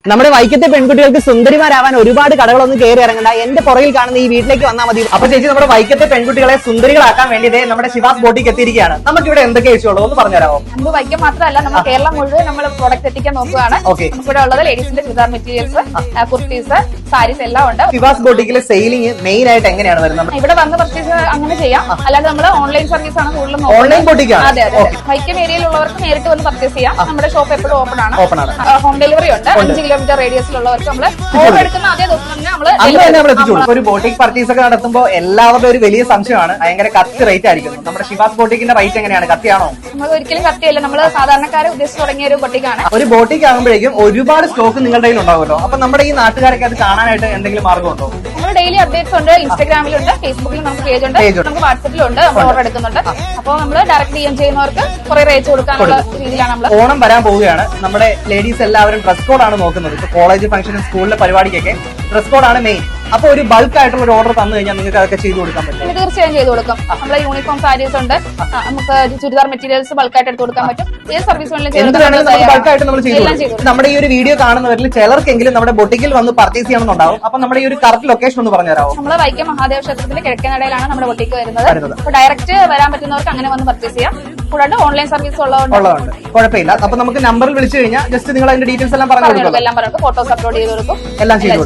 നമ്മുടെ വൈക്കത്തെ പെൺകുട്ടികൾക്ക് സുന്ദരിമാരാവാൻ ഒരുപാട് കടകളൊന്നും കയറി ഇറങ്ങണ്ട. എന്റെ പുറകിൽ കാണുന്ന ഈ വീട്ടിലേക്ക് വന്നാൽ മതി. അപ്പൊ ചേച്ചി, നമ്മുടെ വൈക്കത്തെ പെൺകുട്ടികളെ സുന്ദരികളാക്കാൻ വേണ്ടി നമ്മുടെ ശിവാസ് ബോട്ടിക്ക് എത്തിയിരിക്കുകയാണ്. നമുക്ക് ഇവിടെ എന്തൊക്കെ ചേച്ചിയുള്ളൂ ഒന്ന് പറഞ്ഞുതരാമോ? നമുക്ക് വൈക്കം മാത്രമല്ല, നമ്മൾ കേരളം മുഴുവൻ നമ്മൾ പ്രോഡക്റ്റ് എത്തിക്കാൻ നോക്കുകയാണ്. നമുക്കിവിടെ ഉള്ളത് ലേഡീസിന്റെ ചുരിദാർ മെറ്റീരിയൽസ്, കുർത്തീസ്, സാരീസ് എല്ലാം ഉണ്ട്. ശിവാസ് ബോട്ടിക്കിലെ സെയിലിംഗ് മെയിൻ ആയിട്ട് എങ്ങനെയാണ് വരുന്നത്? ഇവിടെ വന്ന് പർച്ചേസ് അങ്ങനെ ചെയ്യാം, അല്ലാതെ നമ്മൾ ഓൺലൈൻ സർവീസ് ആണ് കൂടുതലും. ഓൺലൈൻ ബോട്ടിക്കാണ്. അതെ അതെ. വൈക്കം ഏരിയയിലുള്ളവർക്ക് നേരിട്ട് വന്ന് പർച്ചേസ് ചെയ്യാം. നമ്മുടെ ഷോപ്പ് എപ്പോഴും ഓപ്പൺ ആണ്. ഹോം ഡെലിവറി ഉണ്ട്. 5 കിലോമീറ്റർ റേഡിയസിലുള്ളവർക്ക് നമ്മൾ ഓർഡർ എടുക്കുന്ന അതേ ദിവസം തന്നെ നമ്മൾ ഒരു ബോട്ടിക് പർച്ചേസ് ഒക്കെ നടത്തുമ്പോൾ എല്ലാവരുടെ ഒരു വലിയ സംശയമാണ്, ഭയങ്കര കത്തി റേറ്റ് ആയിരിക്കും. നമ്മുടെ ശിവാസ് ബോട്ടിക്കിന്റെ റേറ്റ് എങ്ങനെയാണ്? കത്തിയാണോ? നമ്മൾ ഒരിക്കലും കത്തിയല്ല, നമ്മൾ സാധാരണക്കാരെ ഉദ്ദേശിച്ച് തുടങ്ങിയ ഒരു ബോട്ടിക്കാണ്. ഒരു ബോട്ടിക് ആകുമ്പോഴേക്കും ഒരുപാട് സ്റ്റോക്ക് നിങ്ങളുടെ കയ്യിൽ ഉണ്ടാവുമല്ലോ. അപ്പൊ നമ്മുടെ ഈ നാട്ടുകാരൊക്കെ അത് കാണാനായിട്ട് എന്തെങ്കിലും മാർഗമുണ്ടോ? നമ്മൾ ഡെയിലി അപ്ഡേറ്റ്സ് ഉണ്ട്. ഇൻസ്റ്റാഗ്രാമിലുണ്ട്, ഫേസ്ബുക്കിലും നമുക്ക് പേജ് ഉണ്ട്, നമുക്ക് വാട്സപ്പിലുണ്ട്. നമ്മൾ ഓർഡർ എടുക്കുന്നുണ്ട്. അപ്പോൾ നമ്മൾ ഡയറക്റ്റ് ചെയ്യാൻ ചെയ്യുന്നവർക്ക് കുറെ റേറ്റ് കൊടുക്കാനുള്ള രീതിയിലാണ് നമ്മൾ. ഓണം വരാൻ പോവുകയാണ്. നമ്മുടെ ലേഡീസ് എല്ലാവരും ഡ്രസ് കോഡാണ് നോക്കുന്നത്. ഇപ്പൊ കോളേജ് ഫംഗ്ഷനും സ്കൂളിലെ പരിപാടിക്കൊക്കെ ഡ്രസ് കോഡാണ് മെയിൻ. അപ്പൊ ഒരു ബൾക്ക് ആയിട്ടുള്ള ഒരു ഓർഡർ തന്നു കഴിഞ്ഞാൽ നിങ്ങൾക്ക് അതൊക്കെ ചെയ്തു കൊടുക്കാൻ പറ്റും? തീർച്ചയായും ചെയ്തു കൊടുക്കാം. നമ്മളെ യൂണിഫോം സാരീസ് ഉണ്ട്, നമുക്ക് ചുരിദാർ മെറ്റീരിയൽസ് ബൾക്കായിട്ട് എടുത്ത് കൊടുക്കാൻ പറ്റും. ഏത് സർവീസ് ബൾക്കായിട്ട് നമ്മൾ ചെയ്തു. നമ്മുടെ ഈ ഒരു വീഡിയോ കാണുന്നവരിൽ ചിലർക്കെങ്കിലും നമ്മുടെ ബൊട്ടിക്കിൽ വന്ന് പർച്ചേസ് ചെയ്യണമെന്നുണ്ടാവും. അപ്പൊ നമ്മുടെ ഈ ഒരു കറക്റ്റ് ലൊക്കേഷൻ ഒന്ന് പറഞ്ഞുതരാമോ? നമ്മളെ വൈക്കം മഹാദേവ ക്ഷേത്രത്തിന്റെ കിഴക്കനടയിലാണ് നമ്മുടെ ബൊട്ടിക്ക് വരുന്നത്. അപ്പൊ ഡയറക്റ്റ് വരാൻ പറ്റുന്നവർക്ക് അങ്ങനെ വന്ന് പർച്ചേസ് ചെയ്യാം. കൂടാതെ ഓൺലൈൻ സർവീസ് ഉള്ളതുകൊണ്ട് കുഴപ്പമില്ല. അപ്പൊ നമുക്ക് നമ്പറിൽ വിളിച്ചു കഴിഞ്ഞാൽ ജസ്റ്റ് നിങ്ങൾ അതിന്റെ ഡീറ്റെയിൽസ് എല്ലാം പറഞ്ഞു കൊടുക്കും. എല്ലാം പറഞ്ഞു, ഫോട്ടോസ് അപ്ലോഡ് ചെയ്ത് കൊടുക്കും, എല്ലാം ചെയ്തു.